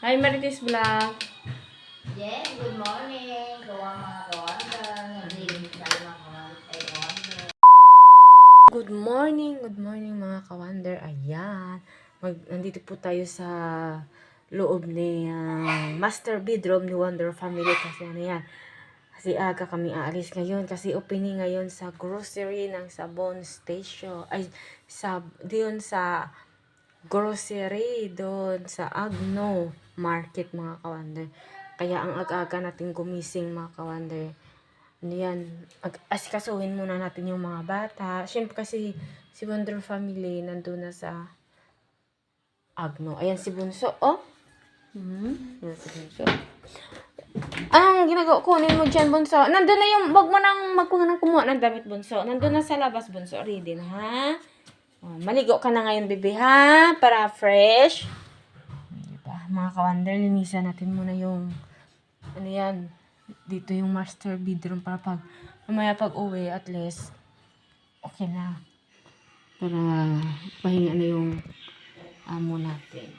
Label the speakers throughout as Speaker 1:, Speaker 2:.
Speaker 1: Hi, Marites Vlog.
Speaker 2: Yes, good morning. Gawa mga kawander. Naglinis tayo mga kawander.
Speaker 1: Good morning mga kawander. Ayan. Nandito po tayo sa loob ni master bedroom ni Wonder Family kasi ano yan. Kasi aga kami aalis ngayon kasi opening ngayon sa grocery ng Sabon Station. Ay, doon sa grocery doon sa Agno Market mga kawander. Kaya ang aga-aga natin gumising mga kawander. Ano yan, asikasuhin muna natin yung mga bata. Siyempre kasi si Wonder Family nandun na sa Agno. Ayan si Bunso. Oh. Ayan si Bunso. Anong ginagawa? Kunin mo dyan, Bunso. Nandun na yung, wag mo nang kumuha ng damit, Bunso. Nandun na sa labas, Bunso. Ready na, ha? Oh, maligo ka na ngayon, bebe, ha? Para fresh. Diba? Mga kawander, linisan natin muna yung ano yan, dito yung master bedroom para mamaya pag uwi at least okay na. Para pahinga na yung amo natin.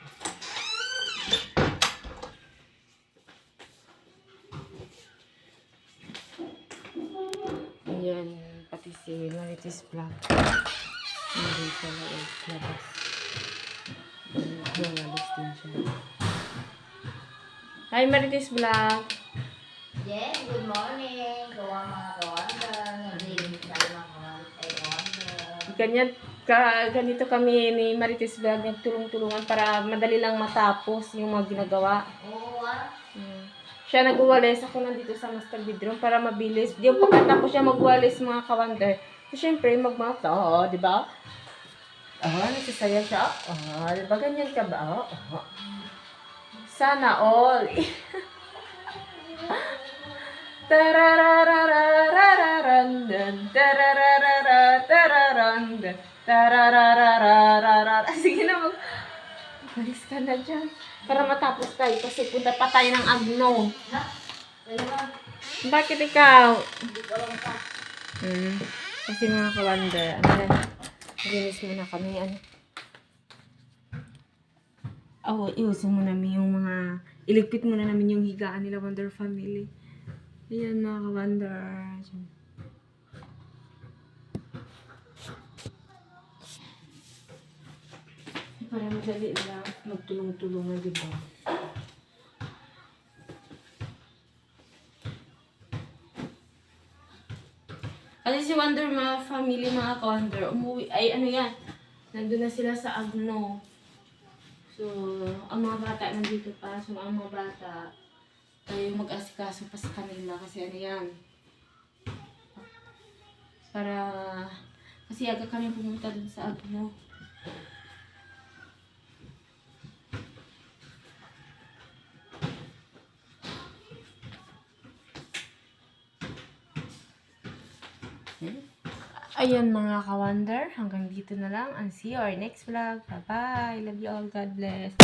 Speaker 1: Ayan, pati si Marites Vlog. Hindi siya labas. Nagalis din siya. Hi, Marites Vlog.
Speaker 2: Yes, good morning. Gawa mga kawander. Naglinis tayo mga kawander.
Speaker 1: Ganito kami ni Marites Vlog nagtulong-tulungan para madali lang matapos yung mga ginagawa.
Speaker 2: Oo
Speaker 1: Siya nag-uwalis, ako nandito sa master bedroom para mabilis. Yung pagkatapos siya mag-uwalis mga kawander, so syempre magmata, di ba? Nagsasaya siya. Di ba ganyan ka ba? Sana all. Tararararararandan, tararararararandan, tararararararan. Sige na, balis ka na dyan. Para matapos tayo kasi punta pa tayo ng Agno.
Speaker 2: Ha? Kaya ba?
Speaker 1: Bakit ikaw?
Speaker 2: Hindi ko lang pa.
Speaker 1: Kasi mga kawander, ano yan? Linis muna kami, ano? Iusin mo namin yung mga, iligpit muna namin yung higaan nila Wonder Family. Ayan mga kawander. Para madali lang magtulong-tulungan, di ba? Kasi si Wonder mga family, mga ka-Wonder, umuwi, ay ano yan, nandun na sila sa Agno. So, ang mga bata nandito pa, so ang mga bata, tayo mag-asikaso pa sa kanila kasi ano yan. Para, kasi aga kami pumunta dun sa Agno. Ayun mga ka-Wonder, hanggang dito na lang and see you our next vlog. Bye bye, love you all, God bless.